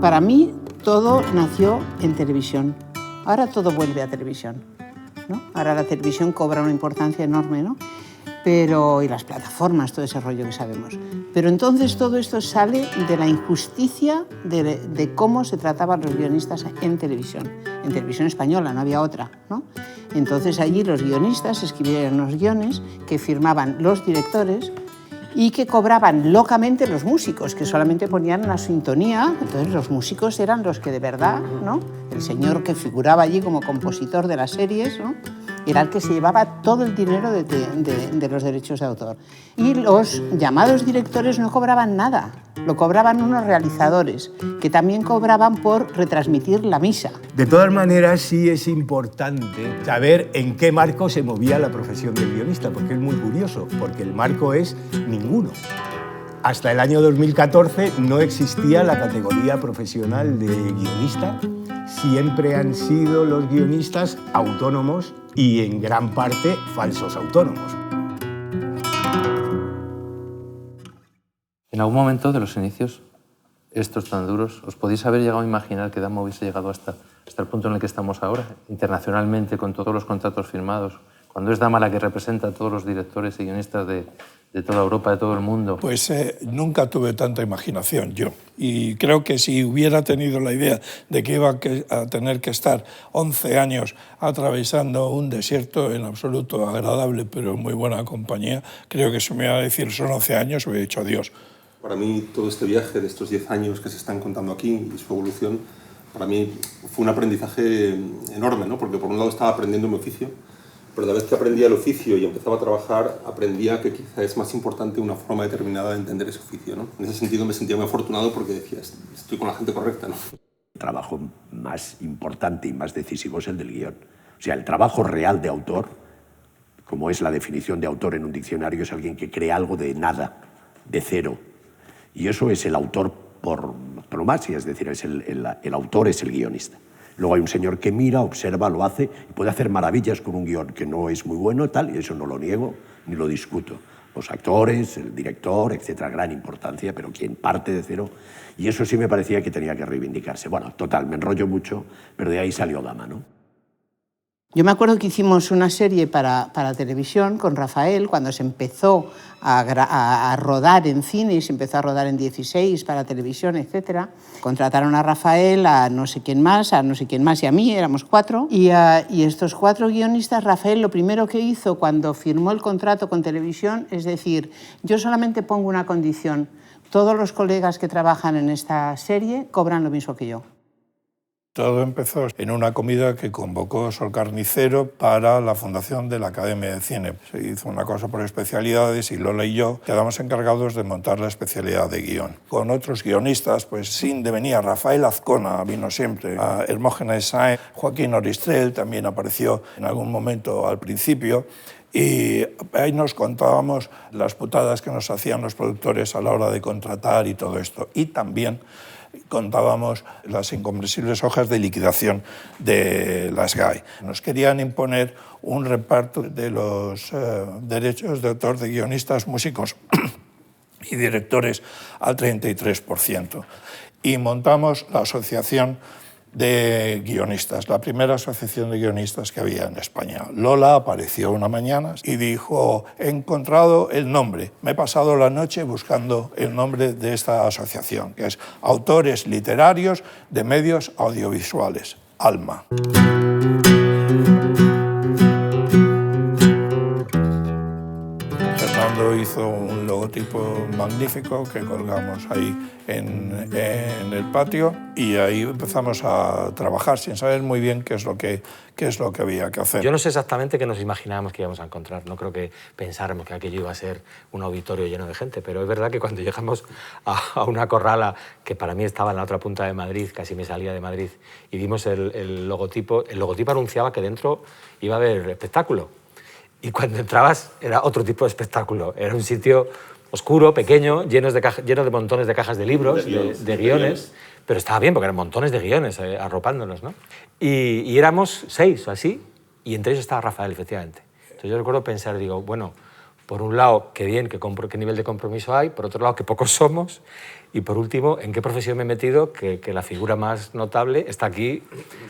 Para mí, todo nació en televisión. Ahora todo vuelve a televisión, ¿no? Ahora la televisión cobra una importancia enorme, ¿no? Y las plataformas, todo ese rollo que sabemos. Pero entonces todo esto sale de la injusticia de cómo se trataban los guionistas en televisión española, no había otra, ¿no? Entonces allí los guionistas escribían los guiones que firmaban los directores y que cobraban locamente los músicos, que solamente ponían una sintonía. Entonces los músicos eran los que de verdad, ¿no? El señor que figuraba allí como compositor de las series, ¿no? Era el que se llevaba todo el dinero de los derechos de autor. Y los llamados directores no cobraban nada, lo cobraban unos realizadores, que también cobraban por retransmitir la misa. De todas maneras, sí es importante saber en qué marco se movía la profesión del guionista, porque es muy curioso, porque el marco es ninguno. Hasta el año 2014 no existía la categoría profesional de guionista. Siempre han sido los guionistas autónomos y en gran parte falsos autónomos. En algún momento de los inicios, estos tan duros, ¿os podéis haber llegado a imaginar que Dama hubiese llegado hasta el punto en el que estamos ahora, internacionalmente, con todos los contratos firmados, cuando es Dama la que representa a todos los directores y guionistas de toda Europa, de todo el mundo? Pues nunca tuve tanta imaginación yo. Y creo que si hubiera tenido la idea de que iba a tener que estar 11 años atravesando un desierto en absoluto agradable, pero en muy buena compañía, creo que si me iba a decir son 11 años, hubiera dicho adiós. Para mí todo este viaje de estos 10 años que se están contando aquí y su evolución, para mí fue un aprendizaje enorme, ¿no? Porque por un lado estaba aprendiendo mi oficio, pero a la vez que aprendía el oficio y empezaba a trabajar, aprendía que quizá es más importante una forma determinada de entender ese oficio, ¿no? En ese sentido me sentía muy afortunado porque decía, estoy con la gente correcta, ¿no? El trabajo más importante y más decisivo es el del guión. O sea, el trabajo real de autor, como es la definición de autor en un diccionario, es alguien que crea algo de nada, de cero. Y eso es el autor por antonomasia, es decir, el autor es el guionista. Luego hay un señor que mira, observa, lo hace y puede hacer maravillas con un guión que no es muy bueno, tal, y eso no lo niego ni lo discuto. Los actores, el director, etcétera, gran importancia, pero quien parte de cero. Y eso sí me parecía que tenía que reivindicarse. Bueno, total, me enrollo mucho, pero de ahí salió Dama, ¿no? Yo me acuerdo que hicimos una serie para televisión con Rafael cuando se empezó a rodar en cine y se empezó a rodar en 16 para televisión, etc. Contrataron a Rafael, a no sé quién más y a mí, éramos 4. Y estos 4 guionistas, Rafael lo primero que hizo cuando firmó el contrato con televisión es decir, yo solamente pongo una condición, todos los colegas que trabajan en esta serie cobran lo mismo que yo. Todo empezó en una comida que convocó Sol Carnicero para la fundación de la Academia de Cine. Se hizo una cosa por especialidades y Lola y yo quedamos encargados de montar la especialidad de guión. Con otros guionistas, pues sin venía Rafael Azcona, vino siempre, a Hermógenes Sáenz, Joaquín Oristrel también apareció en algún momento al principio. Y ahí nos contábamos las putadas que nos hacían los productores a la hora de contratar y todo esto. Y también contábamos las incomprensibles hojas de liquidación de las GAE. Nos querían imponer un reparto de los derechos de autor de guionistas, músicos y directores al 33%. Y montamos la asociación de guionistas, la primera asociación de guionistas que había en España. Lola apareció una mañana y dijo, he encontrado el nombre, me he pasado la noche buscando el nombre de esta asociación, que es Autores Literarios de Medios Audiovisuales, ALMA. Fernando hizo un logotipo magnífico que colgamos ahí en el patio y ahí empezamos a trabajar sin saber muy bien qué es lo que había que hacer. Yo no sé exactamente qué nos imaginábamos que íbamos a encontrar. No creo que pensáramos que aquello iba a ser un auditorio lleno de gente, pero es verdad que cuando llegamos a una corrala que para mí estaba en la otra punta de Madrid, casi me salía de Madrid, y vimos el logotipo anunciaba que dentro iba a haber espectáculo. Y cuando entrabas era otro tipo de espectáculo. Era un sitio oscuro, pequeño, lleno de montones de cajas de libros, de guiones, pero estaba bien porque eran montones de guiones arropándonos, ¿no? Y éramos 6 o así, y entre ellos estaba Rafael, efectivamente. Entonces yo recuerdo pensar, digo, bueno, por un lado, qué bien, qué nivel de compromiso hay, por otro lado, qué pocos somos, y por último, en qué profesión me he metido, que la figura más notable está aquí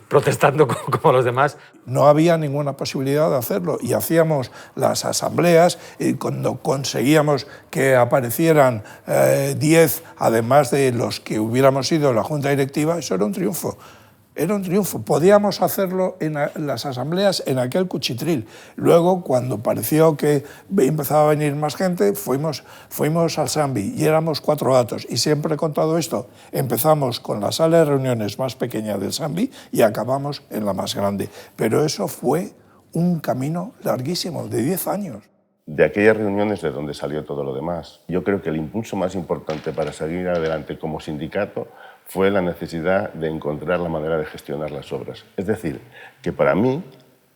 protestando como los demás. No había ninguna posibilidad de hacerlo y hacíamos las asambleas y cuando conseguíamos que aparecieran 10, además de los que hubiéramos sido la junta directiva, eso era un triunfo. Era un triunfo. Podíamos hacerlo en las asambleas en aquel cuchitril. Luego, cuando pareció que empezaba a venir más gente, fuimos al Sambi y éramos 4 gatos. Y siempre he contado esto. Empezamos con la sala de reuniones más pequeña del Sambi y acabamos en la más grande. Pero eso fue un camino larguísimo, de 10 años. De aquellas reuniones de donde salió todo lo demás. Yo creo que el impulso más importante para seguir adelante como sindicato fue la necesidad de encontrar la manera de gestionar las obras. Es decir, que para mí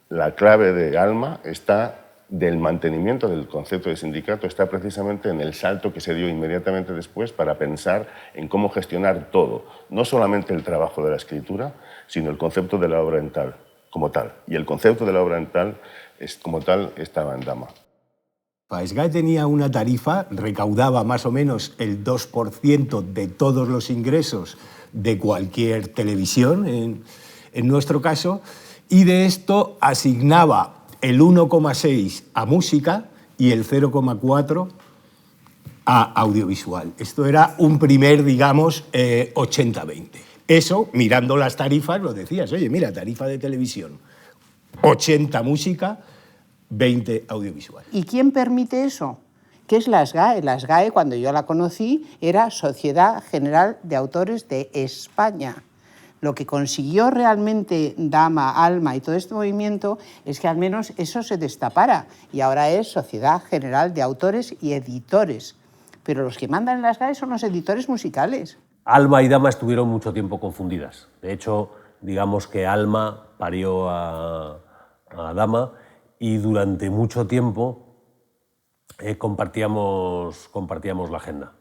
la clave de Alma está del mantenimiento del concepto de sindicato, está precisamente en el salto que se dio inmediatamente después para pensar en cómo gestionar todo, no solamente el trabajo de la escritura, sino el concepto de la obra en tal, como tal. Y el concepto de la obra en tal, como tal, estaba en Dama. SGAE tenía una tarifa, recaudaba más o menos el 2% de todos los ingresos de cualquier televisión, en nuestro caso, y de esto asignaba el 1,6 a música y el 0,4 a audiovisual. Esto era un primer, digamos, 80-20. Eso, mirando las tarifas, lo decías, oye, mira, tarifa de televisión, 80 música, 20 audiovisual. ¿Y quién permite eso? ¿Qué es la SGAE? La SGAE, cuando yo la conocí, era Sociedad General de Autores de España. Lo que consiguió realmente Dama, Alma y todo este movimiento es que al menos eso se destapara. Y ahora es Sociedad General de Autores y Editores. Pero los que mandan en la SGAE son los editores musicales. Alma y Dama estuvieron mucho tiempo confundidas. De hecho, digamos que Alma parió a Dama, y durante mucho tiempo compartíamos la agenda.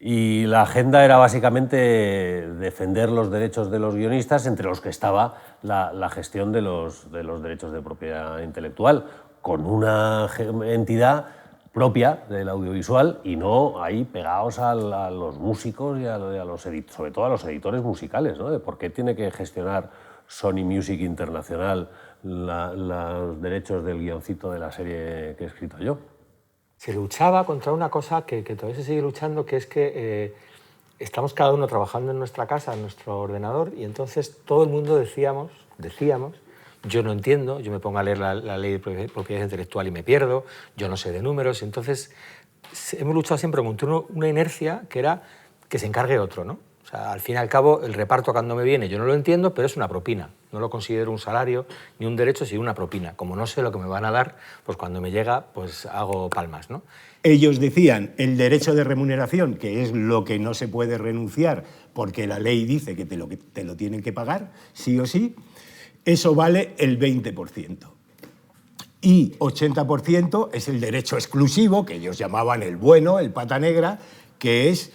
Y la agenda era básicamente defender los derechos de los guionistas, entre los que estaba la gestión de los derechos de propiedad intelectual, con una entidad propia del audiovisual y no ahí pegados a los músicos y sobre todo a los editores musicales, ¿no? De por qué tiene que gestionar Sony Music Internacional los derechos del guioncito de la serie que he escrito yo. Se luchaba contra una cosa que todavía se sigue luchando, que es que estamos cada uno trabajando en nuestra casa, en nuestro ordenador, y entonces todo el mundo decíamos, yo no entiendo, yo me pongo a leer la ley de propiedad intelectual y me pierdo, yo no sé de números, y entonces hemos luchado siempre contra una inercia que era que se encargue otro, ¿no? O sea, al fin y al cabo, el reparto cuando me viene yo no lo entiendo, pero es una propina. No lo considero un salario ni un derecho, sino una propina. Como no sé lo que me van a dar, pues cuando me llega, pues hago palmas, ¿no? Ellos decían el derecho de remuneración, que es lo que no se puede renunciar porque la ley dice que te lo tienen que pagar, sí o sí, eso vale el 20%. Y 80% es el derecho exclusivo, que ellos llamaban el bueno, el pata negra, que es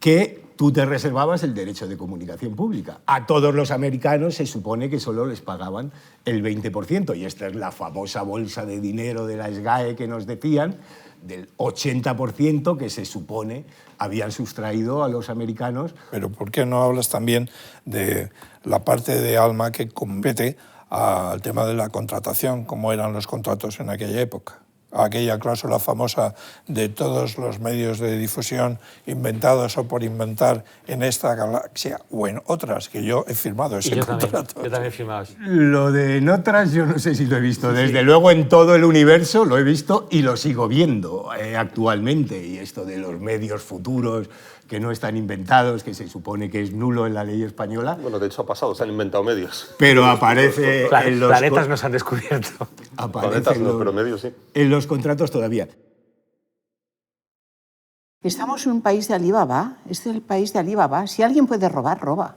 que tú te reservabas el derecho de comunicación pública. A todos los americanos se supone que solo les pagaban el 20%, y esta es la famosa bolsa de dinero de la SGAE que nos decían, del 80% que se supone habían sustraído a los americanos. Pero ¿por qué no hablas también de la parte de Alma que compete al tema de la contratación, cómo eran los contratos en aquella época? Aquella cláusula famosa de todos los medios de difusión inventados o por inventar en esta galaxia o en otras, que yo he firmado ese contrato. Yo también he firmado. Lo de en otras yo no sé si lo he visto. Desde luego en todo el universo lo he visto y lo sigo viendo actualmente. Y esto de los medios futuros que no están inventados, que se supone que es nulo en la ley española. Bueno, de hecho ha pasado, se han inventado medios. Pero aparece en los... Planetas nos han descubierto. Planetas no, pero medios sí. En los contratos todavía. Estamos en un país de Alibaba, este es el país de Alibaba. Si alguien puede robar, roba.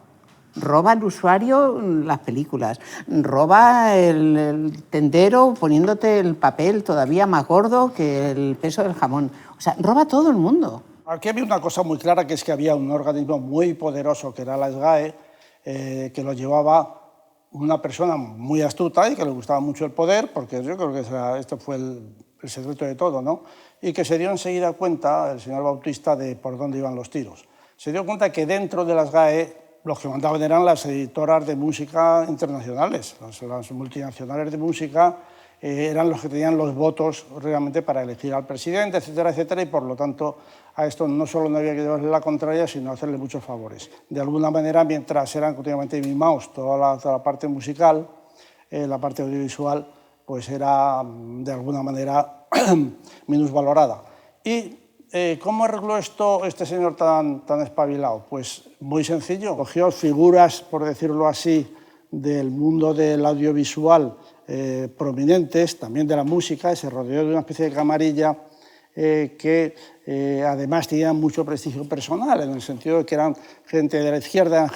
roba el usuario las películas, roba el tendero poniéndote el papel todavía más gordo que el peso del jamón. O sea, roba todo el mundo. Aquí había una cosa muy clara, que es que había un organismo muy poderoso, que era la SGAE, que lo llevaba una persona muy astuta y que le gustaba mucho el poder, porque yo creo que esto fue el secreto de todo, ¿no? Y que se dio enseguida cuenta, el señor Bautista, de por dónde iban los tiros. Se dio cuenta que dentro de las SGAE los que mandaban eran las editoras de música internacionales, las multinacionales de música eran los que tenían los votos realmente para elegir al presidente, etcétera, etcétera, y por lo tanto a esto no solo no había que llevarle la contraria, sino hacerle muchos favores. De alguna manera, mientras eran continuamente mimados toda la parte musical, la parte audiovisual, pues era de alguna manera minusvalorada. ¿Y cómo arregló esto este señor tan espabilado? Pues muy sencillo, cogió figuras, por decirlo así, del mundo del audiovisual prominentes, también de la música, y se rodeó de una especie de camarilla que además tenían mucho prestigio personal, en el sentido de que eran gente de la izquierda,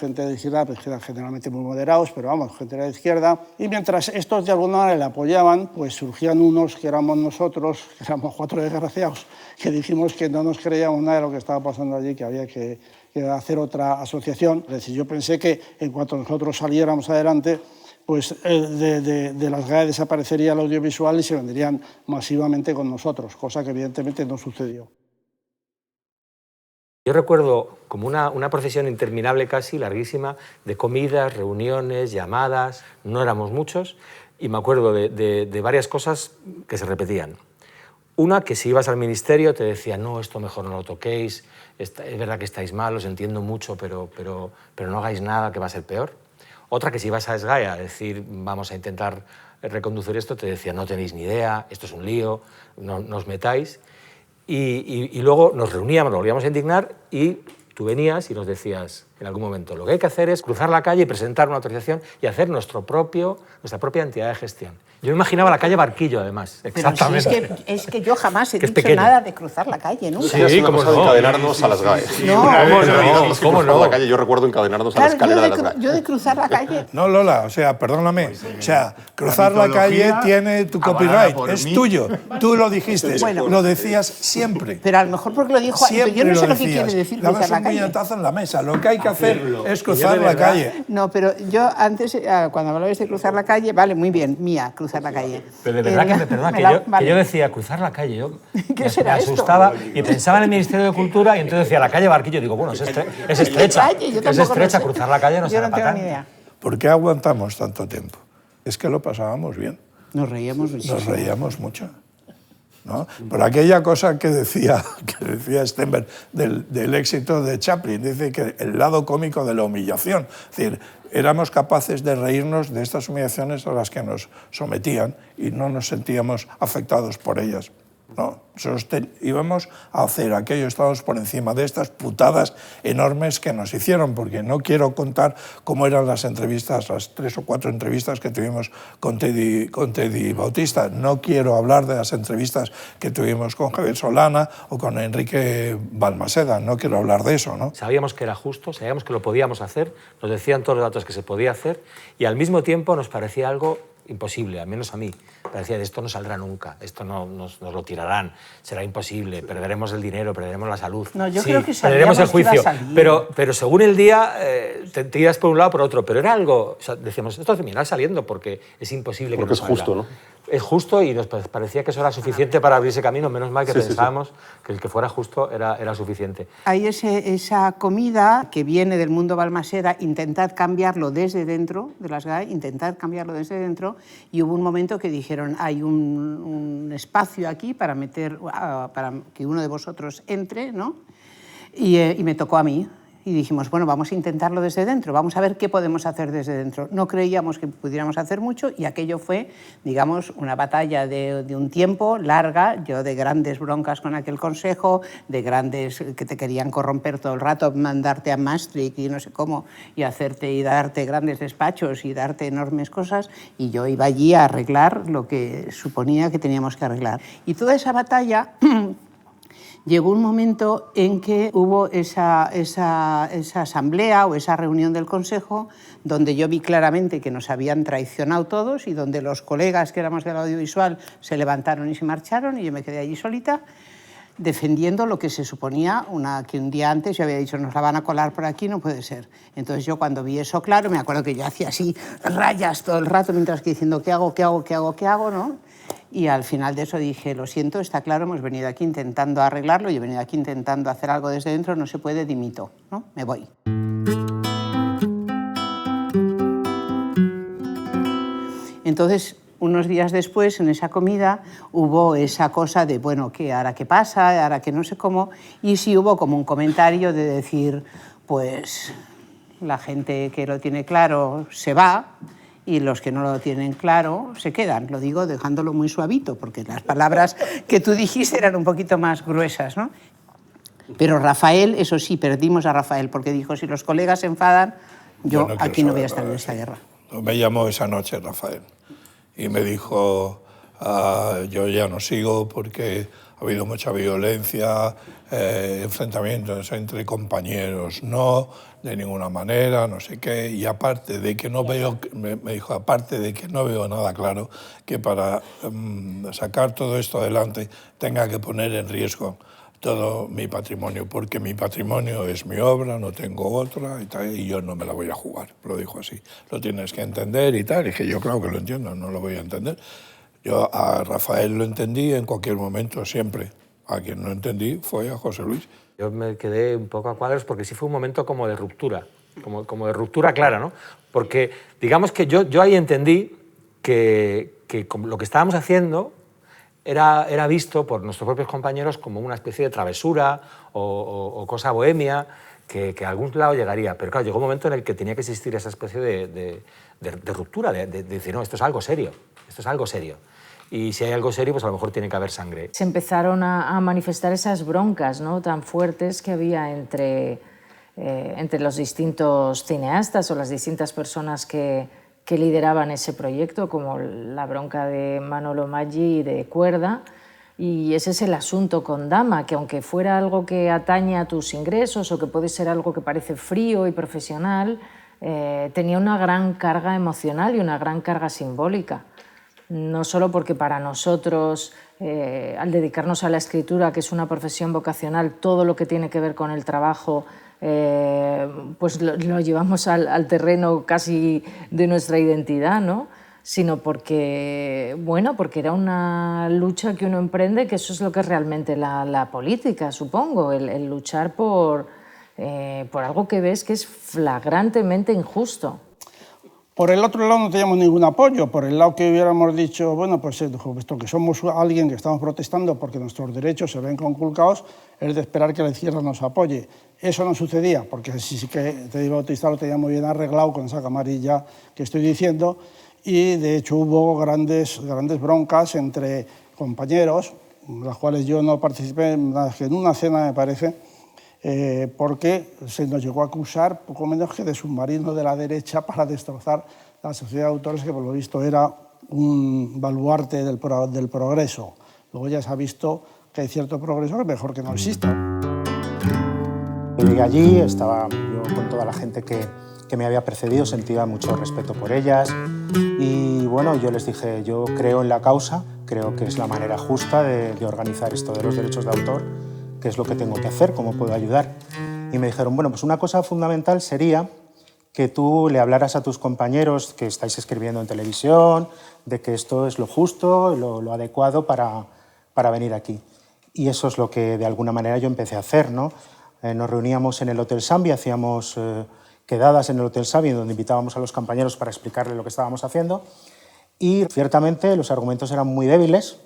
pues, que eran generalmente muy moderados, pero vamos, gente de la izquierda. Y mientras estos de alguna manera le apoyaban, pues surgían unos que éramos nosotros, que éramos 4 desgraciados, que dijimos que no nos creíamos nada de lo que estaba pasando allí, que había que hacer otra asociación. Es decir, yo pensé que en cuanto nosotros saliéramos adelante, pues de las GAE desaparecería el audiovisual y se venderían masivamente con nosotros, cosa que evidentemente no sucedió. Yo recuerdo como una procesión interminable casi, larguísima, de comidas, reuniones, llamadas, no éramos muchos, y me acuerdo de varias cosas que se repetían. Una, que si ibas al ministerio te decían, no, esto mejor no lo toquéis, es verdad que estáis mal, os entiendo mucho, pero no hagáis nada que va a ser peor. Otra, que si ibas a SGAE a decir, vamos a intentar reconducir esto, te decían, no tenéis ni idea, esto es un lío, no os metáis. Y luego nos reuníamos, nos volvíamos a indignar y tú venías y nos decías en algún momento, lo que hay que hacer es cruzar la calle y presentar una autorización y hacer nuestra propia entidad de gestión. Yo me imaginaba la calle Barquillo, además. Exactamente. Pero si es que yo jamás he dicho nada de cruzar la calle, nunca. Sí, como de encadenarnos a las GAE. ¿Cómo no? La calle, yo recuerdo encadenarnos a la escalera de las GAE. Yo de cruzar la calle... No, Lola, o sea, perdóname. O sea, cruzar la calle tiene tu copyright, es tuyo. Tú lo dijiste, lo decías siempre. Pero a lo mejor porque lo dijo... Yo no sé lo que quiere decir cruzar la calle. Dabas un puñetazo en la mesa. Lo que hay que hacer es cruzar la calle. No, pero yo antes, cuando hablabais de cruzar la calle, vale, muy bien, mía, cruzar la calle. Pero de verdad que yo decía, cruzar la calle, yo me asustaba y pensaba en el Ministerio de Cultura y entonces decía, la calle Barquillo, digo, bueno, es estrecha, cruzar la calle no será para tanto. ¿Por qué aguantamos tanto tiempo? Es que lo pasábamos bien. Nos reíamos mucho. Nos reíamos mucho. ¿No? Por aquella cosa que decía Stenberg del éxito de Chaplin, dice que el lado cómico de la humillación, es decir, éramos capaces de reírnos de estas humillaciones a las que nos sometían y no nos sentíamos afectados por ellas. No, nosotros íbamos a hacer aquello, estábamos por encima de estas putadas enormes que nos hicieron, porque no quiero contar cómo eran las entrevistas, las 3 o 4 entrevistas que tuvimos con Teddy Bautista. No quiero hablar de las entrevistas que tuvimos con Javier Solana o con Enrique Balmaseda, no quiero hablar de eso, ¿no? Sabíamos que era justo, sabíamos que lo podíamos hacer, nos decían todos los datos que se podía hacer y al mismo tiempo nos parecía algo imposible, al menos a mí. Parecía, de esto no saldrá nunca, esto no nos lo tirarán, será imposible, perderemos el dinero, perderemos la salud. No, yo creo que perderemos el juicio. Pero según el día, te tiras por un lado o por otro. Pero era algo, o sea, decíamos, esto terminará saliendo porque es imposible que no salga. Porque es justo, ¿no? Es justo y nos parecía que eso era suficiente para abrirse camino, menos mal que pensábamos que el que fuera justo era suficiente. Hay esa comida que viene del mundo Balmaseda, intentad cambiarlo desde dentro de las GAE, intentad cambiarlo desde dentro, y hubo un momento que dijeron, hay un espacio aquí para que uno de vosotros entre, ¿no? Y me tocó a mí. Y dijimos, bueno, vamos a intentarlo desde dentro, vamos a ver qué podemos hacer desde dentro. No creíamos que pudiéramos hacer mucho y aquello fue, digamos, una batalla de un tiempo larga, yo de grandes broncas con aquel consejo, de grandes que te querían corromper todo el rato, mandarte a Maastricht y no sé cómo, y darte grandes despachos y darte enormes cosas, y yo iba allí a arreglar lo que suponía que teníamos que arreglar. Y toda esa batalla... llegó un momento en que hubo esa asamblea o esa reunión del Consejo donde yo vi claramente que nos habían traicionado todos y donde los colegas que éramos del audiovisual se levantaron y se marcharon y yo me quedé allí solita defendiendo lo que se suponía que un día antes yo había dicho nos la van a colar por aquí, no puede ser. Entonces yo cuando vi eso claro, me acuerdo que yo hacía así rayas todo el rato mientras que diciendo ¿qué hago, ¿no? Y al final de eso dije, lo siento, está claro, hemos venido aquí intentando arreglarlo, yo he venido aquí intentando hacer algo desde dentro, no se puede, dimito, ¿no? Me voy. Entonces, unos días después, en esa comida, hubo esa cosa de, bueno, ¿qué, ahora qué pasa? Ahora que no sé cómo. Y sí hubo como un comentario de decir, pues, la gente que lo tiene claro se va y los que no lo tienen claro se quedan. Lo digo dejándolo muy suavito, porque las palabras que tú dijiste eran un poquito más gruesas, ¿no? Pero Rafael, eso sí, perdimos a Rafael, porque dijo, si los colegas se enfadan, yo aquí no voy a estar en esta guerra. Me llamó esa noche Rafael y me dijo, yo ya no sigo porque ha habido mucha violencia, enfrentamientos entre compañeros, no, de ninguna manera, no sé qué, y aparte de que no veo, me dijo, aparte de que no veo nada claro, que para sacar todo esto adelante tenga que poner en riesgo todo mi patrimonio, porque mi patrimonio es mi obra, no tengo otra y tal, y yo no me la voy a jugar, lo dijo así. Lo tienes que entender y tal, y dije, yo claro que lo entiendo, no lo voy a entender. Yo a Rafael lo entendí en cualquier momento, siempre. A quien no entendí fue a José Luis. Yo me quedé un poco a cuadros porque sí fue un momento como de ruptura, como de ruptura clara, ¿no? Porque digamos que yo ahí entendí que lo que estábamos haciendo era visto por nuestros propios compañeros como una especie de travesura o cosa bohemia que a algún lado llegaría. Pero claro, llegó un momento en el que tenía que existir esa especie de ruptura, de decir, no, esto es algo serio, esto es algo serio. Y si hay algo serio, pues a lo mejor tiene que haber sangre. Se empezaron a manifestar esas broncas, ¿no?, tan fuertes que había entre los distintos cineastas o las distintas personas que lideraban ese proyecto, como la bronca de Manolo Maggi y de Cuerda. Y ese es el asunto con Dama, que aunque fuera algo que atañe a tus ingresos o que puede ser algo que parece frío y profesional, tenía una gran carga emocional y una gran carga simbólica. No solo porque para nosotros, al dedicarnos a la escritura, que es una profesión vocacional, todo lo que tiene que ver con el trabajo, pues lo llevamos al terreno casi de nuestra identidad, ¿no?, sino porque, bueno, porque era una lucha que uno emprende, que eso es lo que es realmente la política, supongo, el luchar por algo que ves que es flagrantemente injusto. Por el otro lado no teníamos ningún apoyo, por el lado que hubiéramos dicho, bueno, pues puesto que somos alguien que estamos protestando porque nuestros derechos se ven conculcados, es de esperar que la izquierda nos apoye. Eso no sucedía, porque sí que Teddy Bautista lo tenía muy bien arreglado con esa camarilla que estoy diciendo, y de hecho hubo grandes broncas entre compañeros, las cuales yo no participé, en una cena me parece, porque se nos llegó a acusar poco menos que de submarino de la derecha para destrozar la sociedad de autores, que por lo visto era un baluarte del progreso. Luego ya se ha visto que hay cierto progreso que es mejor que no exista. Llegué allí, estaba yo con toda la gente que me había precedido, sentía mucho respeto por ellas y bueno, yo les dije, yo creo en la causa, creo que es la manera justa de organizar esto de los derechos de autor, qué es lo que tengo que hacer, cómo puedo ayudar. Y me dijeron, bueno, pues una cosa fundamental sería que tú le hablaras a tus compañeros que estáis escribiendo en televisión, de que esto es lo justo, lo adecuado para venir aquí. Y eso es lo que de alguna manera yo empecé a hacer, ¿no? Nos reuníamos en el Hotel Sambi, hacíamos quedadas en el Hotel Sambi donde invitábamos a los compañeros para explicarles lo que estábamos haciendo y ciertamente los argumentos eran muy débiles,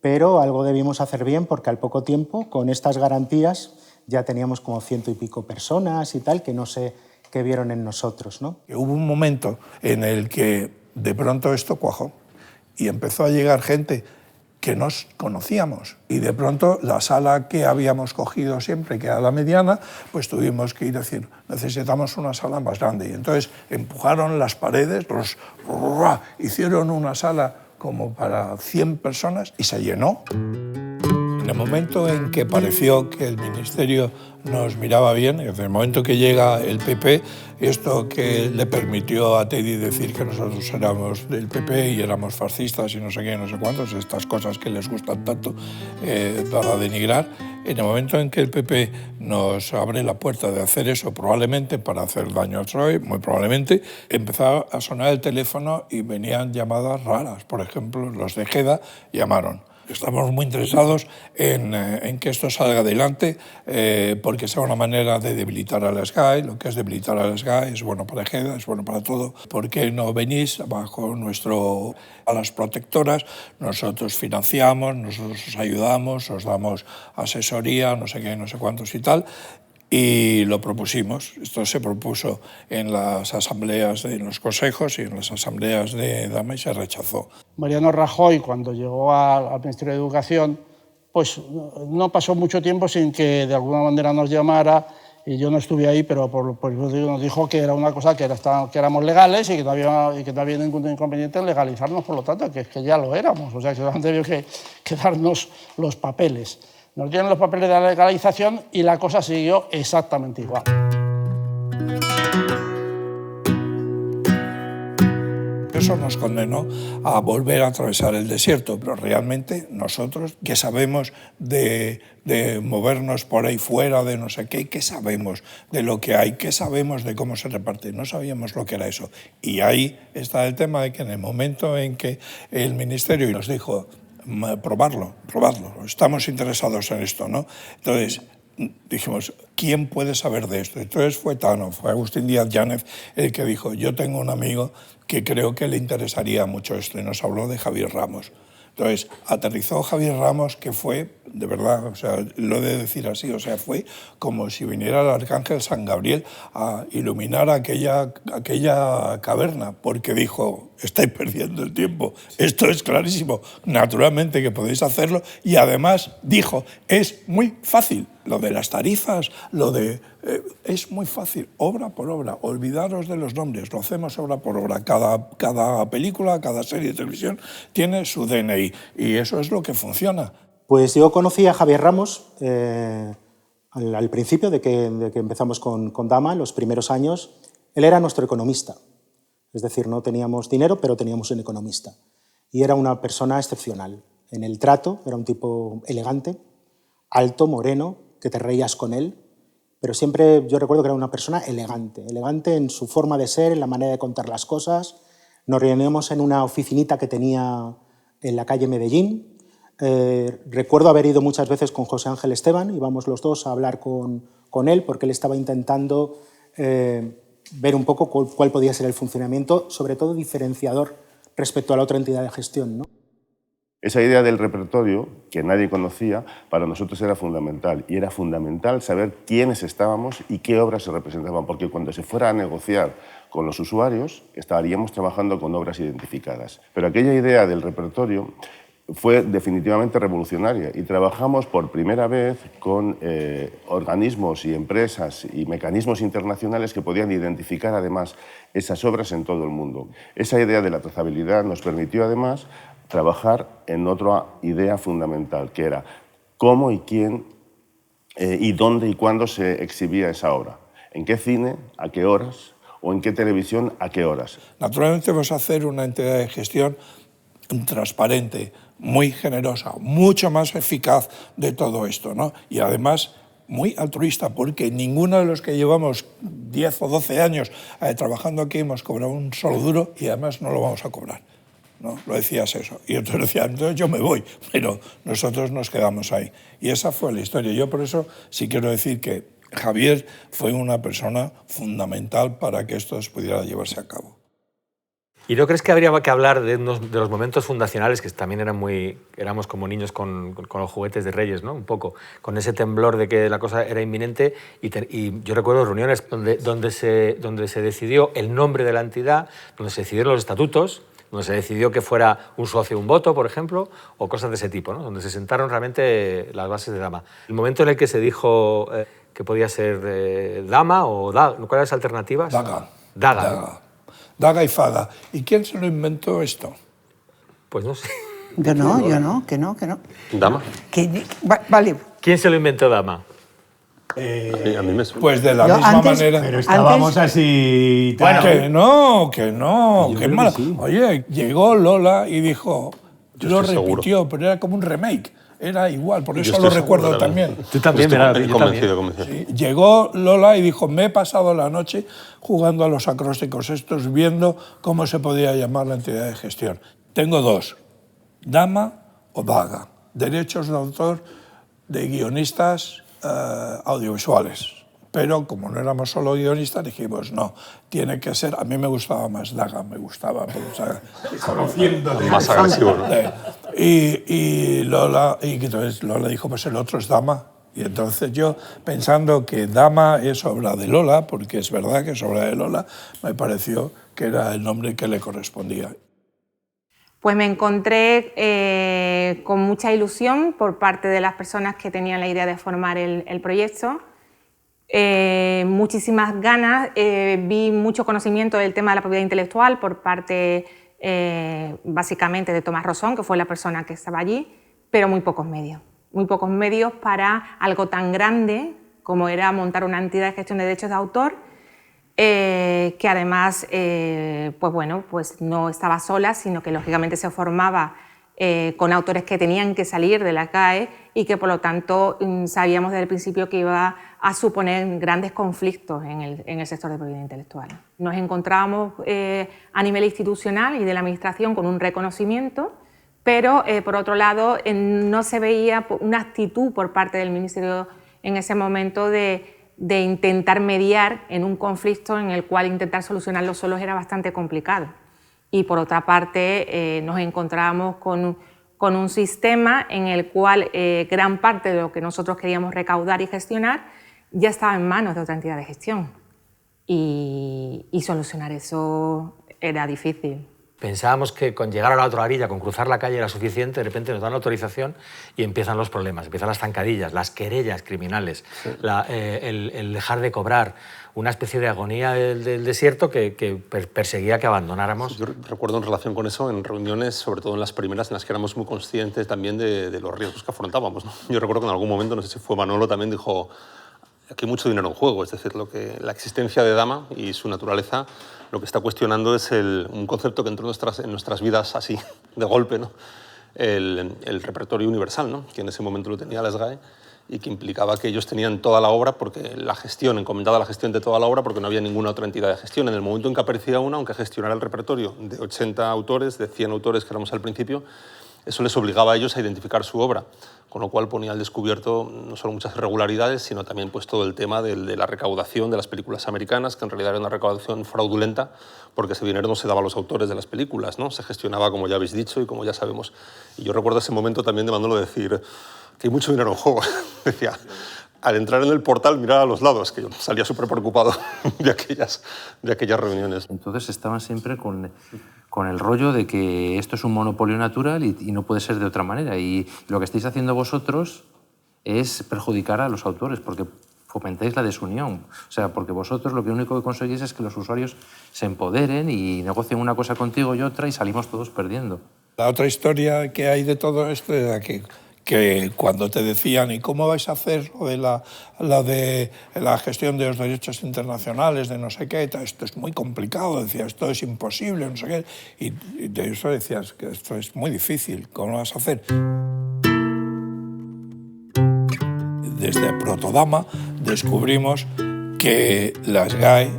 pero algo debimos hacer bien porque al poco tiempo, con estas garantías, ya teníamos como 100 y pico personas y tal, que no sé qué vieron en nosotros, ¿no? Hubo un momento en el que de pronto esto cuajó y empezó a llegar gente que nos conocíamos y de pronto la sala que habíamos cogido siempre, que era la mediana, pues tuvimos que ir a decir, necesitamos una sala más grande. Y entonces empujaron las paredes, hicieron una sala como para 100 personas y se llenó. En el momento en que pareció que el Ministerio nos miraba bien, en el momento que llega el PP, esto que le permitió a Teddy decir que nosotros éramos del PP y éramos fascistas y no sé qué, no sé cuántos, estas cosas que les gustan tanto para denigrar, en el momento en que el PP nos abre la puerta de hacer eso, probablemente para hacer daño al PSOE, muy probablemente, empezó a sonar el teléfono y venían llamadas raras. Por ejemplo, los de GEDA llamaron. Estamos muy interesados en que esto salga adelante porque sea una manera de debilitar a la SGAE. Lo que es debilitar a la SGAE es bueno para GEDA, es bueno para todo. ¿Por qué no venís bajo a las protectoras? Nosotros financiamos, nosotros os ayudamos, os damos asesoría, no sé qué, no sé cuántos y tal. Y lo propusimos. Esto se propuso en las asambleas, en los consejos y en las asambleas de Dama y se rechazó. Mariano Rajoy, cuando llegó al Ministerio de Educación, pues no pasó mucho tiempo sin que de alguna manera nos llamara, y yo no estuve ahí, pero nos dijo que era una cosa que éramos legales y que no había ningún inconveniente en legalizarnos, por lo tanto, que ya lo éramos, o sea, que solamente había que darnos los papeles. Nos dieron los papeles de la legalización y la cosa siguió exactamente igual. Eso nos condenó a volver a atravesar el desierto, pero realmente nosotros, ¿qué sabemos de movernos por ahí fuera, de no sé qué sabemos de lo que hay, qué sabemos de cómo se reparte? No sabíamos lo que era eso. Y ahí está el tema de que en el momento en que el Ministerio nos dijo probarlo, estamos interesados en esto, ¿no? Entonces dijimos, ¿quién puede saber de esto? Entonces fue Agustín Díaz Yáñez el que dijo, yo tengo un amigo que creo que le interesaría mucho esto, y nos habló de Javier Ramos. Entonces, aterrizó Javier Ramos, que fue, de verdad, o sea, lo he de decir así, o sea, fue como si viniera el arcángel San Gabriel a iluminar aquella caverna, porque dijo, estáis perdiendo el tiempo, esto es clarísimo, naturalmente que podéis hacerlo, y además dijo, es muy fácil, lo de las tarifas, es muy fácil, obra por obra, olvidaros de los nombres, lo hacemos obra por obra, cada película, cada serie de televisión tiene su DNI, y eso es lo que funciona. Pues yo conocí a Javier Ramos al principio de que empezamos con Dama, en los primeros años. Él era nuestro economista, es decir, no teníamos dinero, pero teníamos un economista. Y era una persona excepcional. En el trato era un tipo elegante, alto, moreno, que te reías con él, pero siempre yo recuerdo que era una persona elegante en su forma de ser, en la manera de contar las cosas. Nos reuníamos en una oficinita que tenía en la calle Medellín. Recuerdo haber ido muchas veces con José Ángel Esteban, íbamos los dos a hablar con él porque él estaba intentando ver un poco cuál podía ser el funcionamiento, sobre todo diferenciador respecto a la otra entidad de gestión, ¿no? Esa idea del repertorio, que nadie conocía, para nosotros era fundamental. Y era fundamental saber quiénes estábamos y qué obras se representaban, porque cuando se fuera a negociar con los usuarios, estaríamos trabajando con obras identificadas. Pero aquella idea del repertorio fue definitivamente revolucionaria y trabajamos por primera vez con organismos y empresas y mecanismos internacionales que podían identificar además esas obras en todo el mundo. Esa idea de la trazabilidad nos permitió además trabajar en otra idea fundamental, que era cómo y quién y dónde y cuándo se exhibía esa obra, en qué cine, a qué horas o en qué televisión, a qué horas. Naturalmente vamos a hacer una entidad de gestión transparente, muy generosa, mucho más eficaz de todo esto, ¿no? Y además muy altruista, porque ninguno de los que llevamos 10 o 12 años trabajando aquí hemos cobrado un solo duro y además no lo vamos a cobrar, ¿no? Lo decías eso. Y entonces decía, entonces yo me voy, pero nosotros nos quedamos ahí. Y esa fue la historia. Yo por eso sí quiero decir que Javier fue una persona fundamental para que esto pudiera llevarse a cabo. ¿Y no crees que habría que hablar de los momentos fundacionales, que también éramos como niños con los juguetes de Reyes, ¿no? Un poco, con ese temblor de que la cosa era inminente, y yo recuerdo reuniones donde se decidió el nombre de la entidad, donde se decidieron los estatutos, donde se decidió que fuera un socio un voto, por ejemplo, o cosas de ese tipo, ¿no? Donde se sentaron realmente las bases de Dama. El momento en el que se dijo que podía ser Dama o Daga, ¿cuáles eran las alternativas? Daga y Faga. ¿Y quién se lo inventó esto? Pues no sé. Yo no, que no. ¿Dama? Vale. ¿Quién se lo inventó, Dama? A mí me suena. Pues de la Yo misma antes- manera. Pero estábamos así... Bueno, que no, Yo qué creo mal. que sí. Oye, llegó Lola y dijo, Yo lo estoy seguro. repitió, pero era como un remake. Era igual, por Yo eso estoy lo seguro recuerdo que también. Tú también, Estoy ¿verdad? Yo convencido, también. convencido. Sí, llegó Lola y dijo, me he pasado la noche jugando a los acrósticos estos, viendo cómo se podía llamar la entidad de gestión. Tengo dos, Dama o Daga, derechos de autor de guionistas audiovisuales. Pero como no éramos solo guionistas, dijimos, no, tiene que ser... A mí me gustaba más Daga, me gustaba. O sea, conociendo... Más agresivo, ¿no? Y Lola dijo, pues el otro es Dama. Y entonces yo, pensando que Dama es obra de Lola, porque es verdad que es obra de Lola, me pareció que era el nombre que le correspondía. Pues me encontré con mucha ilusión por parte de las personas que tenían la idea de formar el proyecto. Muchísimas ganas, vi mucho conocimiento del tema de la propiedad intelectual por parte básicamente de Tomás Rosón, que fue la persona que estaba allí, pero muy pocos medios para algo tan grande como era montar una entidad de gestión de derechos de autor, que además pues no estaba sola, sino que lógicamente se formaba con autores que tenían que salir de la CAE y que por lo tanto sabíamos desde el principio que iba a suponer grandes conflictos en el sector de propiedad intelectual. Nos encontrábamos a nivel institucional y de la administración con un reconocimiento, pero por otro lado no se veía una actitud por parte del Ministerio en ese momento de intentar mediar en un conflicto en el cual intentar solucionarlo solos era bastante complicado. Y por otra parte nos encontrábamos con un sistema en el cual gran parte de lo que nosotros queríamos recaudar y gestionar ya estaba en manos de otra entidad de gestión. Y solucionar eso era difícil. Pensábamos que con llegar a la otra orilla, con cruzar la calle era suficiente, de repente nos dan la autorización y empiezan los problemas, empiezan las zancadillas, las querellas criminales, sí. El dejar de cobrar, una especie de agonía del desierto que perseguía que abandonáramos. Yo recuerdo en relación con eso, en reuniones, sobre todo en las primeras, en las que éramos muy conscientes también de los riesgos que afrontábamos, ¿no? Yo recuerdo que en algún momento, no sé si fue Manolo, también dijo, aquí hay mucho dinero en juego, es decir, la existencia de Dama y su naturaleza lo que está cuestionando es un concepto que entró en nuestras vidas así, de golpe, ¿no? El repertorio universal, ¿no? Que en ese momento lo tenía la SGAE y que implicaba que ellos tenían toda la obra, porque encomendada la gestión de toda la obra, porque no había ninguna otra entidad de gestión. En el momento en que aparecía una, aunque gestionara el repertorio de 80 autores, de 100 autores que éramos al principio, eso les obligaba a ellos a identificar su obra, con lo cual ponía al descubierto no solo muchas irregularidades, sino también pues, todo el tema de la recaudación de las películas americanas, que en realidad era una recaudación fraudulenta, porque ese dinero no se daba a los autores de las películas, ¿no? Se gestionaba, como ya habéis dicho y como ya sabemos. Y yo recuerdo ese momento también de Manolo decir que hay mucho dinero en juego. Decía, al entrar en el portal, mirar a los lados, que yo salía súper preocupado de aquellas reuniones. Entonces estaban siempre con el rollo de que esto es un monopolio natural y no puede ser de otra manera. Y lo que estáis haciendo vosotros es perjudicar a los autores, porque fomentáis la desunión. O sea, porque vosotros lo único que conseguís es que los usuarios se empoderen y negocien una cosa contigo y otra y salimos todos perdiendo. La otra historia que hay de todo esto era que cuando te decían ¿y cómo vais a hacer lo de la gestión de los derechos internacionales, de no sé qué? Esto es muy complicado, decía, esto es imposible, no sé qué. Y de eso decías que esto es muy difícil, ¿cómo lo vas a hacer? Desde Protodama descubrimos que las GAE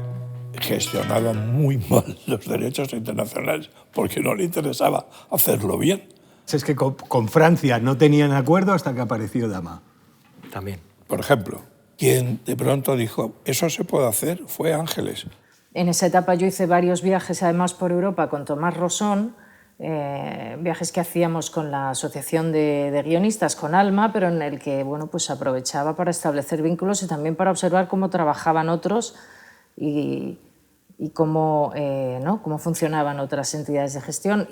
gestionaban muy mal los derechos internacionales porque no le interesaba hacerlo bien. Es que con Francia no tenían acuerdo hasta que apareció Dama. También. Por ejemplo, quien de pronto dijo, eso se puede hacer, fue Ángeles. En esa etapa yo hice varios viajes, además por Europa, con Tomás Rosón, viajes que hacíamos con la Asociación de Guionistas, con Alma, pero en el que bueno, pues aprovechaba para establecer vínculos y también para observar cómo trabajaban otros y cómo funcionaban otras entidades de gestión.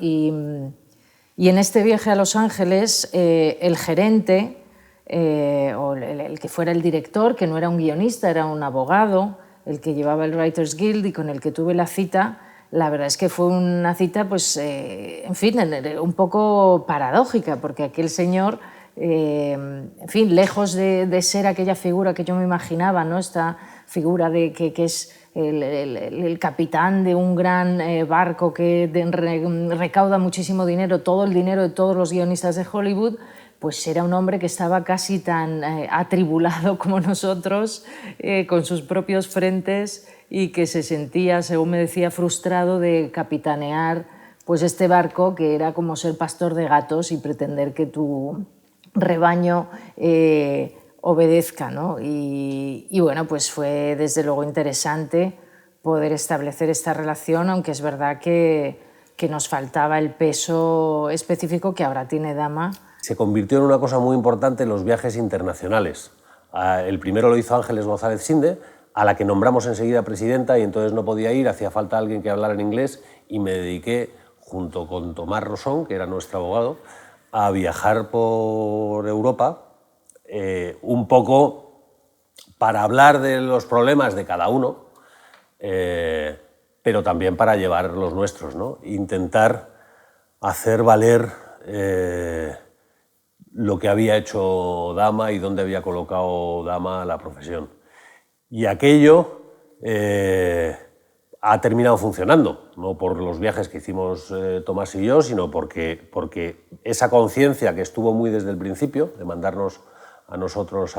Y en este viaje a Los Ángeles, el gerente, o el que fuera el director, que no era un guionista, era un abogado, el que llevaba el Writers Guild y con el que tuve la cita, la verdad es que fue una cita, pues, en fin, un poco paradójica, porque aquel señor, en fin, lejos de ser aquella figura que yo me imaginaba, ¿no? Esta figura de que es el capitán de un gran barco que recauda muchísimo dinero, todo el dinero de todos los guionistas de Hollywood, pues era un hombre que estaba casi tan atribulado como nosotros, con sus propios frentes, y que se sentía, según me decía, frustrado de capitanear pues este barco que era como ser pastor de gatos y pretender que tu rebaño obedezca, ¿no? Y bueno, pues fue desde luego interesante poder establecer esta relación, aunque es verdad que nos faltaba el peso específico que ahora tiene Dama. Se convirtió en una cosa muy importante los viajes internacionales. El primero lo hizo Ángeles González Sinde, a la que nombramos enseguida presidenta, y entonces no podía ir, hacía falta alguien que hablara en inglés, y me dediqué, junto con Tomás Rosón, que era nuestro abogado, a viajar por Europa, un poco para hablar de los problemas de cada uno, pero también para llevar los nuestros, ¿no? Intentar hacer valer lo que había hecho Dama y dónde había colocado Dama la profesión. Y aquello ha terminado funcionando, no por los viajes que hicimos Tomás y yo, sino porque esa conciencia que estuvo muy desde el principio, de mandarnos a nosotros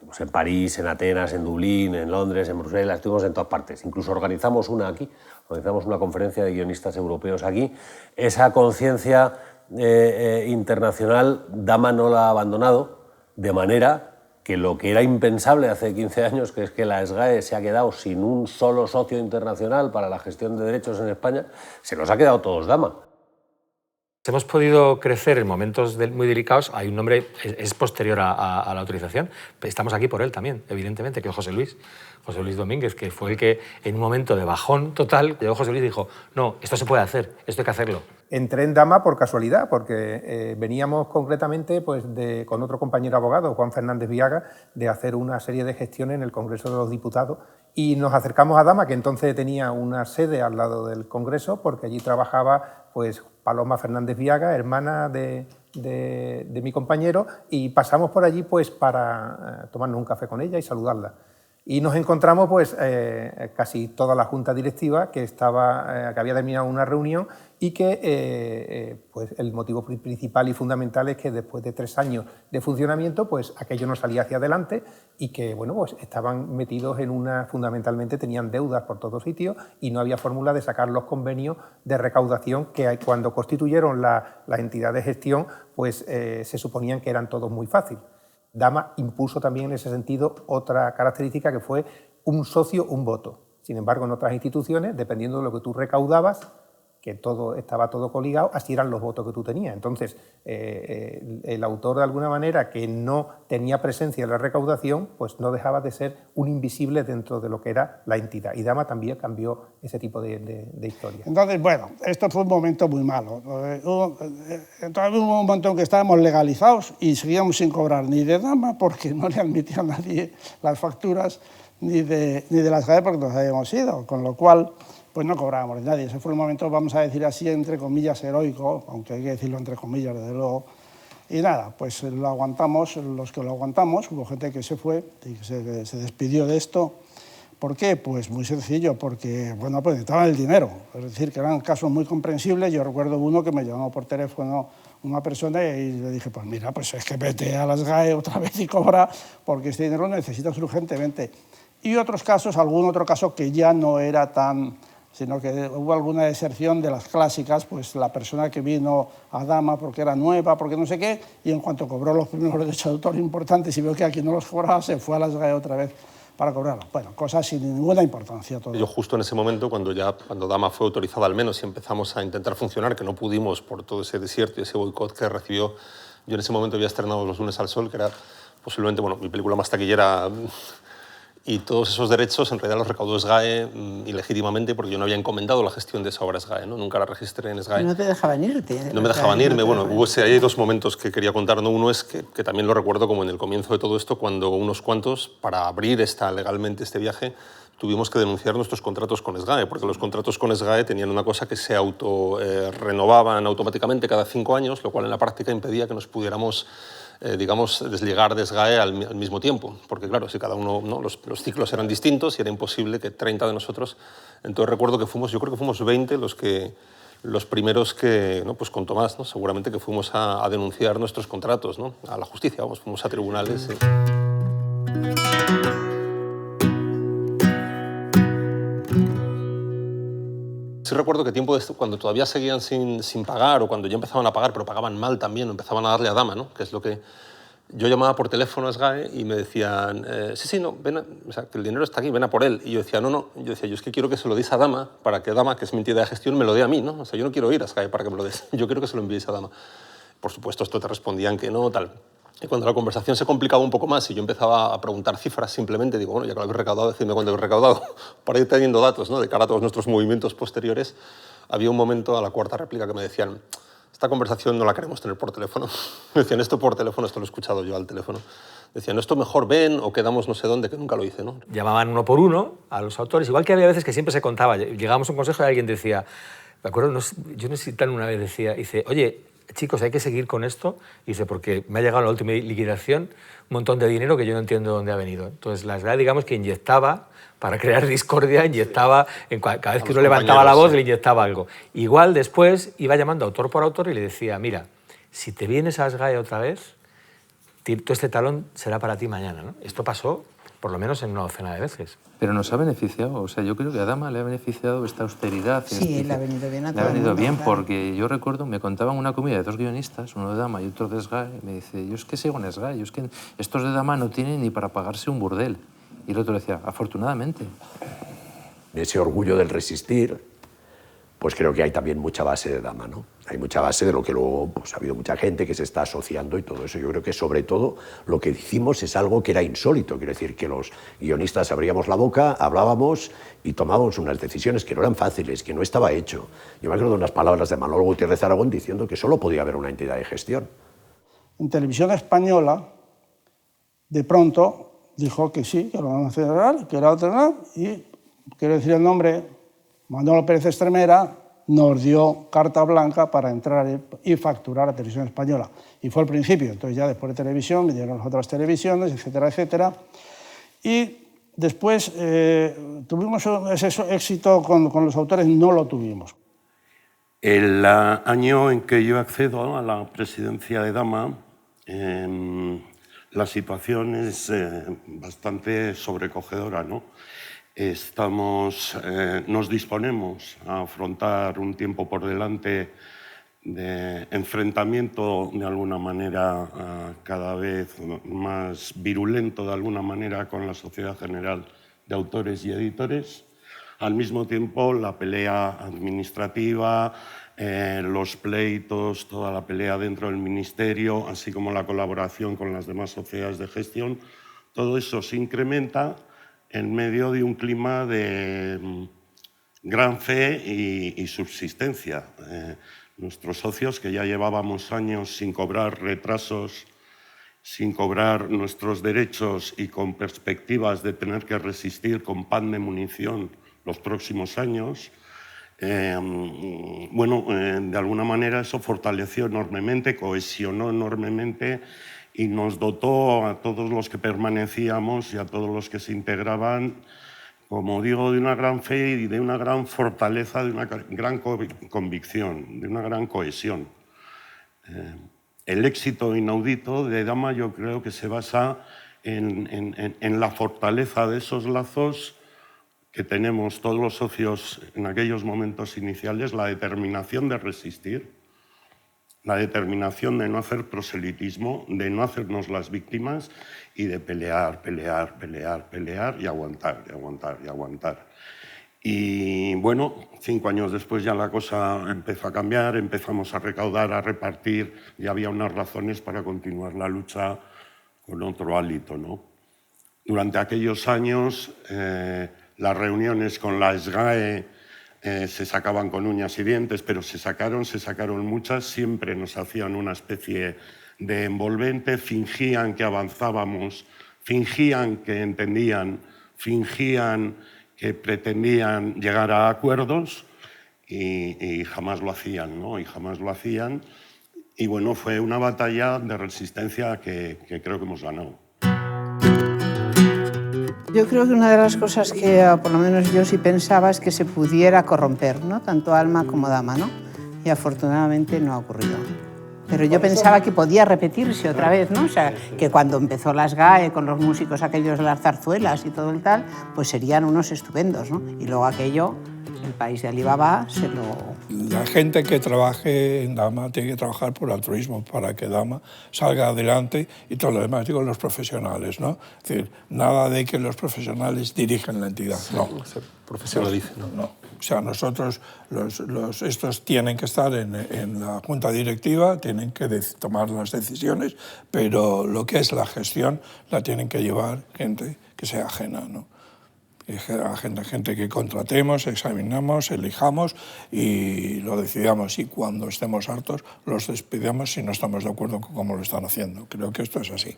pues en París, en Atenas, en Dublín, en Londres, en Bruselas, estuvimos en todas partes. Incluso organizamos una aquí, organizamos una conferencia de guionistas europeos aquí. Esa conciencia internacional, Dama no la ha abandonado, de manera que lo que era impensable hace 15 años, que es que la SGAE se ha quedado sin un solo socio internacional para la gestión de derechos en España, se los ha quedado todos Dama. Hemos podido crecer en momentos muy delicados. Hay un nombre, es posterior a la autorización, pero estamos aquí por él también, evidentemente, que es José Luis Domínguez, que fue el que en un momento de bajón total, llegó José Luis y dijo, no, esto se puede hacer, esto hay que hacerlo. Entré en Dama por casualidad, porque veníamos concretamente pues, con otro compañero abogado, Juan Fernández Viaga, de hacer una serie de gestiones en el Congreso de los Diputados, y nos acercamos a Dama, que entonces tenía una sede al lado del Congreso, porque allí trabajaba pues, Paloma Fernández Viaga, hermana de mi compañero, y pasamos por allí pues, para tomarnos un café con ella y saludarla. Y nos encontramos pues, casi toda la junta directiva que había terminado una reunión, y que pues el motivo principal y fundamental es que después de 3 años de funcionamiento pues aquello no salía hacia adelante, y que bueno, pues estaban metidos en fundamentalmente tenían deudas por todos sitios y no había fórmula de sacar los convenios de recaudación que cuando constituyeron la entidad de gestión pues se suponían que eran todos muy fáciles. Dama impuso también en ese sentido otra característica, que fue un socio, un voto. Sin embargo, en otras instituciones, dependiendo de lo que tú recaudabas, que estaba todo coligado, así eran los votos que tú tenías. Entonces, el autor, de alguna manera, que no tenía presencia en la recaudación, pues no dejaba de ser un invisible dentro de lo que era la entidad. Y Dama también cambió ese tipo de historia. Entonces, bueno, esto fue un momento muy malo. Entonces hubo un momento en que estábamos legalizados y seguíamos sin cobrar ni de Dama, porque no le admitía a nadie las facturas, ni de las GAE, porque nos habíamos ido, con lo cual pues no cobrábamos de nadie. Ese fue el momento, vamos a decir así, entre comillas, heroico, aunque hay que decirlo entre comillas, desde luego. Y nada, pues lo aguantamos, los que lo aguantamos, hubo gente que se fue y que se despidió de esto. ¿Por qué? Pues muy sencillo, porque bueno, pues necesitaban el dinero. Es decir, que eran casos muy comprensibles. Yo recuerdo uno que me llamó por teléfono una persona y le dije, pues mira, pues es que vete a las GAE otra vez y cobra, porque este dinero lo necesitas urgentemente. Y otros casos, algún otro caso que ya no era tan, sino que hubo alguna deserción de las clásicas, pues la persona que vino a Dama porque era nueva, porque no sé qué, y en cuanto cobró los primeros derechos de autor importantes y vio que aquí no los cobraba, se fue a las GAE otra vez para cobrarlos. Bueno, cosas sin ninguna importancia. Todo. Yo justo en ese momento, cuando Dama fue autorizada al menos y empezamos a intentar funcionar, que no pudimos por todo ese desierto y ese boicot que recibió, yo en ese momento había estrenado Los lunes al sol, que era posiblemente mi película más taquillera. Y todos esos derechos en realidad los recaudó SGAE ilegítimamente, porque yo no había encomendado la gestión de esa obra SGAE, ¿no? Nunca la registré en SGAE. No te dejaban irte. No me dejaban irme. Bueno, hay 2 momentos que quería contar, ¿no? Uno es que también lo recuerdo como en el comienzo de todo esto, cuando unos cuantos, para abrir legalmente este viaje, tuvimos que denunciar nuestros contratos con SGAE, porque los contratos con SGAE tenían una cosa que se renovaban automáticamente cada 5 años, lo cual en la práctica impedía que nos pudiéramos digamos, desligar de SGAE al mismo tiempo, porque claro, si cada uno, ¿no? los ciclos eran distintos y era imposible que 30 de nosotros, entonces recuerdo que yo creo que fuimos 20 los primeros que, ¿no? Pues con Tomás, ¿no? Seguramente que fuimos a denunciar nuestros contratos, ¿no? A la justicia, vamos, fuimos a tribunales. Sí. Sí recuerdo que tiempo cuando todavía seguían sin pagar o cuando ya empezaban a pagar, pero pagaban mal también, empezaban a darle a Dama, ¿no? Que es lo que... Yo llamaba por teléfono a SGAE y me decían, sí, no, ven o sea, que el dinero está aquí, ven a por él. Y yo decía, no, yo decía, yo es que quiero que se lo deis a Dama para que Dama, que es mi entidad de gestión, me lo dé a mí, ¿no? O sea, yo no quiero ir a SGAE para que me lo des, yo quiero que se lo enviéis a Dama. Por supuesto, esto te respondían que no, tal. Y cuando la conversación se complicaba un poco más y yo empezaba a preguntar cifras simplemente, digo, bueno, ya que lo habéis recaudado, decidme cuánto habéis recaudado, para ir teniendo datos, ¿no? De cara a todos nuestros movimientos posteriores, había un momento a la cuarta réplica que me decían, esta conversación no la queremos tener por teléfono. Me decían, esto por teléfono, esto lo he escuchado yo al teléfono. Decían, esto mejor ven o quedamos no sé dónde, que nunca lo hice, ¿no? Llamaban uno por uno a los autores, igual que había veces que siempre se contaba. Llegábamos a un consejo y alguien decía, me acuerdo, yo no sé si tal una vez dice, oye, chicos, hay que seguir con esto, y dice, porque me ha llegado la última liquidación un montón de dinero que yo no entiendo dónde ha venido. Entonces, la SGAE, digamos, que inyectaba, para crear discordia, inyectaba, cada vez que uno levantaba la voz, le inyectaba algo. Igual después iba llamando autor por autor y le decía, mira, si te vienes a SGAE otra vez, todo este talón será para ti mañana, ¿no? Esto pasó por lo menos en una docena de veces. Pero nos ha beneficiado, o sea, yo creo que a Dama le ha beneficiado esta austeridad. Sí, le ha venido bien a todo le ha venido bien, claro. Porque yo recuerdo, me contaban una comida de 2 guionistas, uno de Dama y otro de SGAE, y me dice, yo es que sigo en SGAE, yo es que estos de Dama no tienen ni para pagarse un burdel. Y el otro decía, afortunadamente. Ese orgullo del resistir, pues creo que hay también mucha base de Dama, ¿no? Hay mucha base de lo que luego pues, ha habido mucha gente que se está asociando y todo eso. Yo creo que sobre todo lo que hicimos es algo que era insólito. Quiero decir que los guionistas abríamos la boca, hablábamos y tomábamos unas decisiones que no eran fáciles, que no estaba hecho. Yo me acuerdo de unas palabras de Manolo Gutiérrez Aragón diciendo que solo podía haber una entidad de gestión. En Televisión Española, de pronto dijo que sí, que lo vamos a hacer, que era otra, y quiero decir el nombre, Manolo Pérez Estremera nos dio carta blanca para entrar y facturar a Televisión Española. Y fue el principio. Entonces ya después de televisión me llegaron las otras televisiones, etcétera, etcétera. Y después tuvimos ese éxito con los autores, no lo tuvimos. El año en que yo accedo a la presidencia de Dama, la situación es bastante sobrecogedora, ¿no? Nos disponemos a afrontar un tiempo por delante de enfrentamiento de alguna manera cada vez más virulento de alguna manera con la sociedad general de autores y editores. Al mismo tiempo la pelea administrativa, los pleitos, toda la pelea dentro del ministerio, así como la colaboración con las demás sociedades de gestión, todo eso se incrementa en medio de un clima de gran fe y subsistencia. Nuestros socios, que ya llevábamos años sin cobrar retrasos, sin cobrar nuestros derechos y con perspectivas de tener que resistir con pan de munición los próximos años, de alguna manera eso fortaleció enormemente, cohesionó enormemente y nos dotó a todos los que permanecíamos y a todos los que se integraban, como digo, de una gran fe y de una gran fortaleza, de una gran convicción, de una gran cohesión. El éxito inaudito de Dama yo creo que se basa en la fortaleza de esos lazos que tenemos todos los socios en aquellos momentos iniciales, la determinación de resistir, la determinación de no hacer proselitismo, de no hacernos las víctimas y de pelear, pelear, pelear, pelear y aguantar, y aguantar, y aguantar. Y bueno, 5 años después ya la cosa empezó a cambiar, empezamos a recaudar, a repartir, y había unas razones para continuar la lucha con otro hálito, ¿no? Durante aquellos años, las reuniones con la SGAE se sacaban con uñas y dientes, pero se sacaron muchas, siempre nos hacían una especie de envolvente, fingían que avanzábamos, fingían que entendían, fingían que pretendían llegar a acuerdos y jamás lo hacían, ¿no? Y jamás lo hacían. Y bueno, fue una batalla de resistencia que creo que hemos ganado. Yo creo que una de las cosas que, por lo menos yo sí pensaba, es que se pudiera corromper, ¿no? Tanto alma como dama, ¿no? Y afortunadamente no ha ocurrido. Pero yo pensaba que podía repetirse otra vez, ¿no? O sea, que cuando empezó las GAE con los músicos aquellos de las zarzuelas y todo el tal, pues serían unos estupendos, ¿no? Y luego aquello, el país de Alibaba se lo... La gente que trabaje en Dama tiene que trabajar por altruismo para que Dama salga adelante y todo lo demás, digo, los profesionales, ¿no? Es decir, nada de que los profesionales dirijan la entidad, no. Profesionalice, ¿no? No. O sea, nosotros, estos tienen que estar en la junta directiva, tienen que tomar las decisiones, pero lo que es la gestión la tienen que llevar gente que sea ajena, ¿no? Gente que contratemos, examinamos, elijamos y lo decidamos. Y cuando estemos hartos, los despidamos si no estamos de acuerdo con cómo lo están haciendo. Creo que esto es así.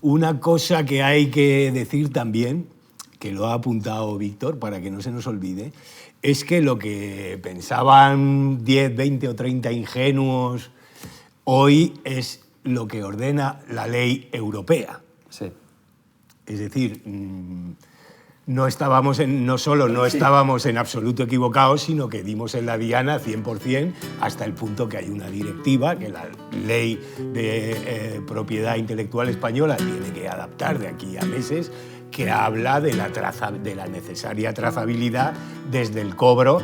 Una cosa que hay que decir también, que lo ha apuntado Víctor para que no se nos olvide, es que lo que pensaban 10, 20 o 30 ingenuos hoy es lo que ordena la ley europea. Sí. Es decir, no solo no estábamos en absoluto equivocados, sino que dimos en la diana 100%, hasta el punto que hay una directiva que la ley de propiedad intelectual española tiene que adaptar de aquí a meses, que habla de la necesaria trazabilidad desde el cobro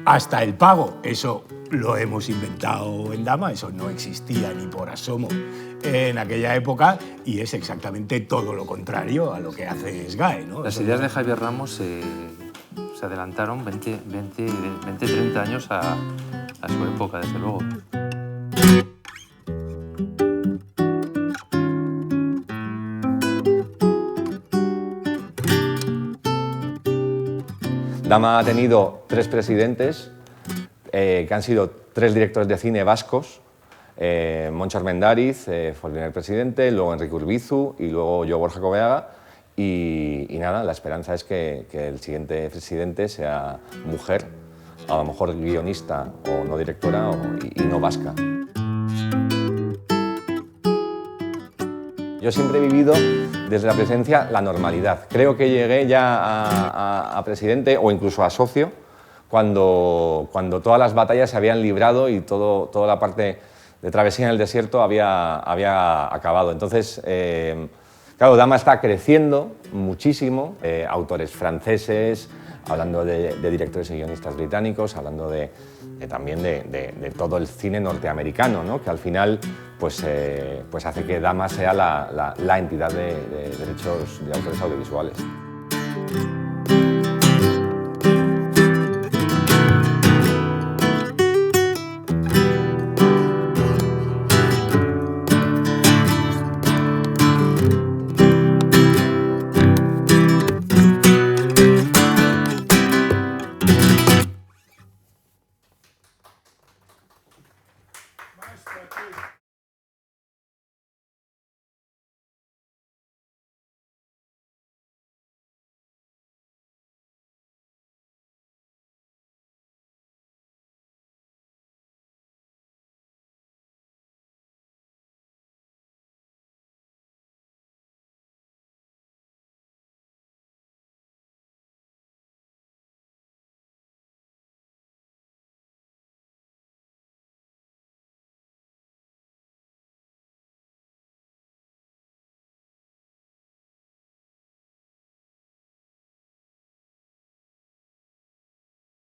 hasta el pago. Eso lo hemos inventado en Dama, eso no existía ni por asomo en aquella época y es exactamente todo lo contrario a lo que hace SGAE, ¿no? Las ideas de Javier Ramos se adelantaron 20, 30 años a su época, desde luego. Dama ha tenido 3 presidentes que han sido 3 directores de cine vascos. Moncho Armendáriz fue el primer presidente, luego Enrique Urbizu y luego yo, Borja Coveaga. Y nada, la esperanza es que el siguiente presidente sea mujer, a lo mejor guionista o no directora y no vasca. Yo siempre he vivido desde la presidencia la normalidad. Creo que llegué ya a presidente o incluso a socio cuando todas las batallas se habían librado y toda la parte de travesía en el desierto había acabado. Entonces, claro, Dama está creciendo muchísimo. Autores franceses, hablando de directores y guionistas británicos, hablando también de todo el cine norteamericano, ¿no? Que al final pues hace que Dama sea la entidad de derechos de autores audiovisuales.